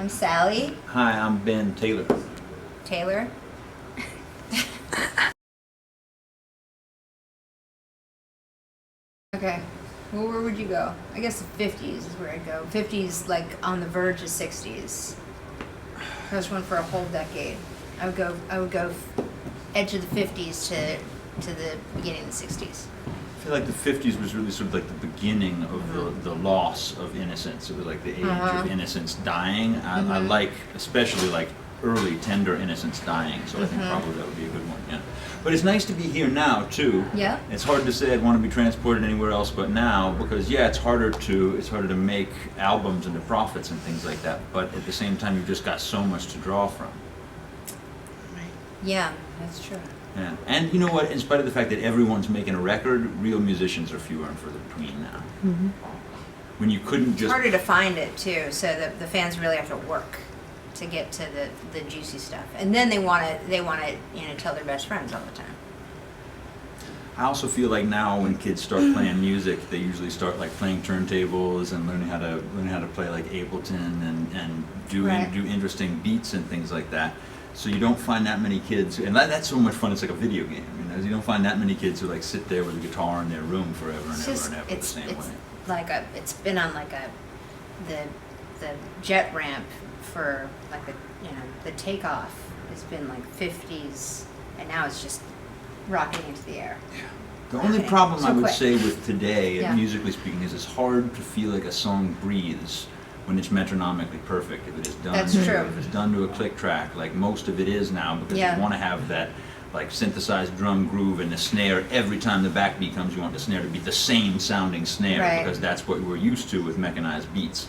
I'm Sally. Hi, I'm Ben Taylor. Taylor. Okay. Well, where would you go? I guess the 50s is where I'd go. 50s, like on the verge of 60s. I was one for a whole decade. I would go edge of the 50s to the beginning of the 60s. I feel like the 50s was really sort of like the beginning of the loss of innocence. It was like the age of innocence dying. I like, especially like early, tender innocence dying, so I think probably that would be a good one, yeah. But it's nice to be here now, too. Yeah. It's hard to say I'd want to be transported anywhere else but now, because, yeah, it's harder to make albums into profits and things like that, but at the same time, you've just got so much to draw from. Yeah, that's true. Yeah, and you know what? In spite of the fact that everyone's making a record, real musicians are fewer and further between now. When you couldn't just... It's harder to find it, too, so the fans really have to work to get to the juicy stuff, and then they want to tell their best friends all the time. I also feel like now when kids start playing music, they usually start like playing turntables and learning how to play like Ableton and do interesting beats and things like that. So you don't find that many kids, and that's so much fun. It's like a video game. You don't find that many kids who like sit there with a guitar in their room forever and ever and ever the same way. It's been on like the jet ramp for like the takeoff has been like 50s, and now it's just rocketing into the air. Yeah. The only problem I would quick. say with today, musically speaking, is it's hard to feel like a song breathes when it's metronomically perfect. If it is done, That's true. If it's done to a click track, like most of it is now, because you want to have that like synthesized drum groove and the snare. Every time the backbeat comes, you want the snare to be the same sounding snare, because that's what we're used to with mechanized beats.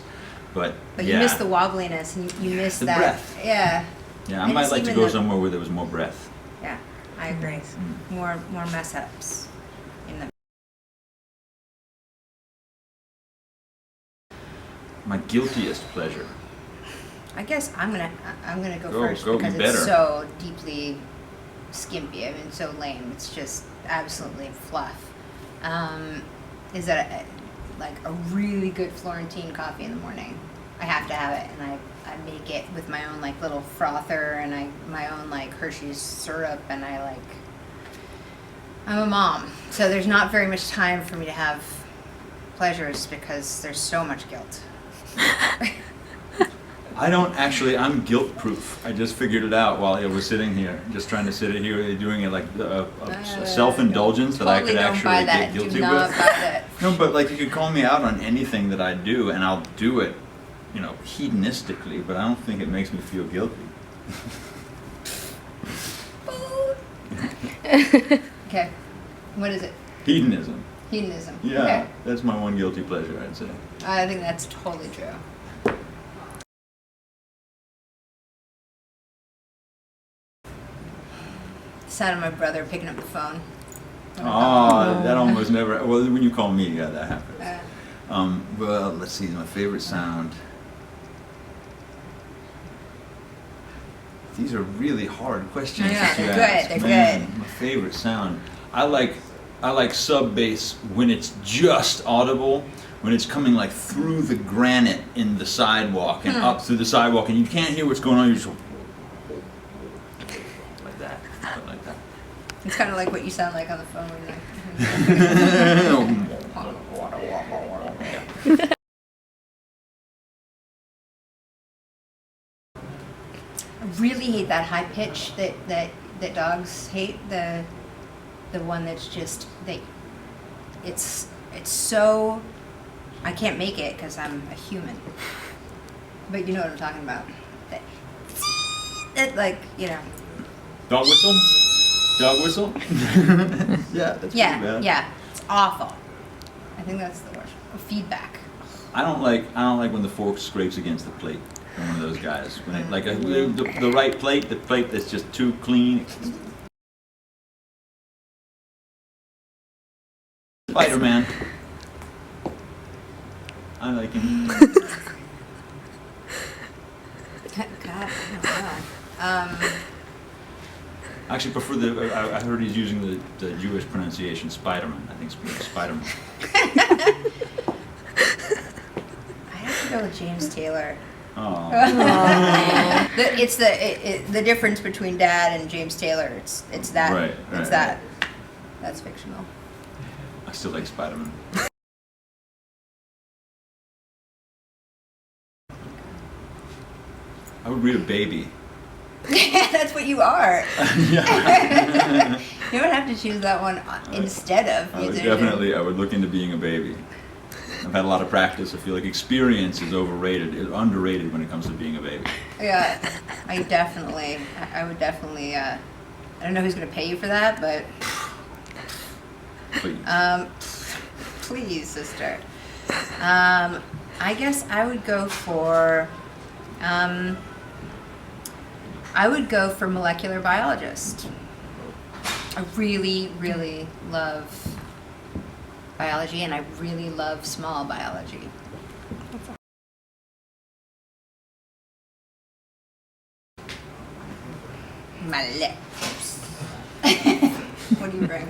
But you miss the wobbliness, and you miss the that breath. Yeah. Yeah, I might like to go somewhere where there was more breath. Yeah, I agree. More mess ups in the. My guiltiest pleasure. I guess I'm gonna go first go, because you it's better. so deeply skimpy. I mean, so lame. It's just absolutely fluff. Is that like a really good Florentine coffee in the morning? I have to have it, and I make it with my own like little frother and my own like Hershey's syrup, and I'm a mom, so there's not very much time for me to have pleasures because there's so much guilt. I don't actually, I'm guilt proof. I just figured it out while I was sitting here, just trying to sit here doing it like a self-indulgence that I could actually get guilty with. No, but like you could call me out on anything that I do and I'll do it, hedonistically, but I don't think it makes me feel guilty. Okay, what is it? Hedonism. Hedonism. Yeah, okay. That's my one guilty pleasure, I'd say. I think that's totally true. Sound of my brother picking up the phone. Oh, that almost never. Well, when you call me, yeah, that happens. Well, let's see. My favorite sound. These are really hard questions. Yeah, that you they're ask. good. They're Man, good. My favorite sound. I like sub bass when it's just audible. When it's coming like through the granite in the sidewalk and up through the sidewalk, and you can't hear what's going on. You just like that, something like that. It's kind of like what you sound like on the phone when you're I really hate that high pitch that dogs hate. The one that's just it's so. I can't make it because I'm a human. But you know what I'm talking about. That like, Dog whistle? Dog whistle? Yeah, that's pretty bad. Yeah. It's awful. I think that's the worst. Feedback. I don't like when the fork scrapes against the plate. I'm one of those guys. When it, like the right plate, the plate that's just too clean. Spiderman. I like him. God, I don't know. I actually prefer I heard he's using the Jewish pronunciation, Spiderman. I think it's Spiderman. I have to go with James Taylor. Oh. It's the difference between Dad and James Taylor. It's that. Right, It's right, that. That's fictional. I still like Spiderman. I would read a baby. That's what you are. Yeah. You don't have to choose that one instead of I would musician. I would look into being a baby. I've had a lot of practice. I feel like experience is overrated, underrated when it comes to being a baby. Yeah, I would definitely. I don't know who's going to pay you for that, but Please. please, sister. I guess I would go for. I would go for molecular biologist. I really, really love biology, and I really love small biology. My lips. What do you bring?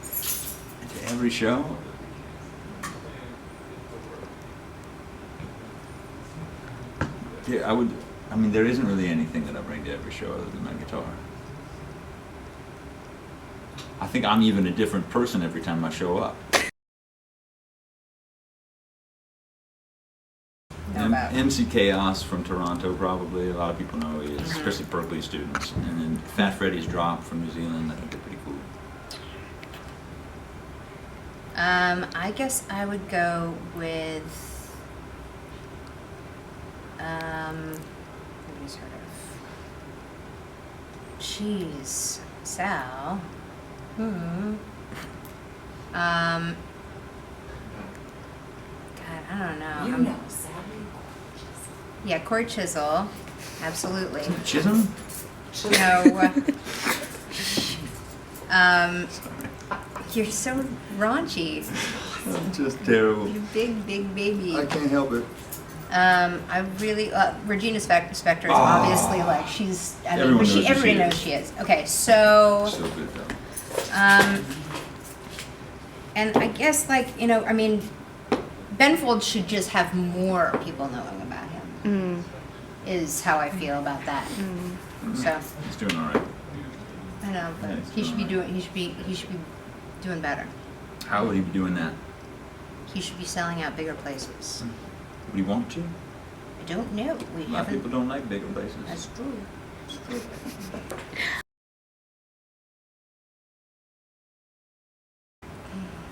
To every show. Yeah, I mean, there isn't really anything that I bring to every show other than my guitar. I think I'm even a different person every time I show up. MC Chaos from Toronto, probably. A lot of people know who he is, especially Berkeley students. And then Fat Freddy's Drop from New Zealand. I think they're pretty cool. I guess I would go with. Who's heard of? Jeez, Sal. God, I don't know. You know, Sally. Yeah, Corey Chisel, absolutely. Chisholm? No. You're so raunchy. I'm just terrible. You big baby. I can't help it. I really Regina Spektor is obviously like she's. I mean, Everyone knows who she everybody knows is. she is. Okay, so. So good though. And I guess I mean, Ben Folds should just have more people knowing about him. Is how I feel about that. So He's doing all right. I know, but Yeah, he's he should be doing doing. He should be doing better. How would he be doing that? He should be selling out bigger places. Would he want to? I don't know. We A lot of haven't. people don't like bigger places. That's true. That's true.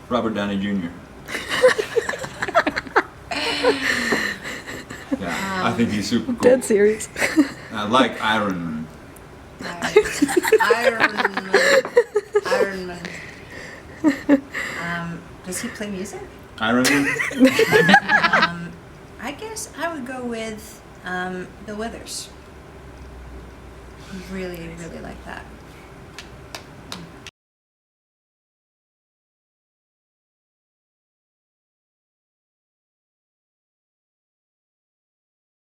Robert Downey Jr. Yeah, I think he's super cool. Dead serious. I like Iron Man. Iron Man. Does he play music? Iron Man? I guess I would go with Bill Withers. Really, really like that.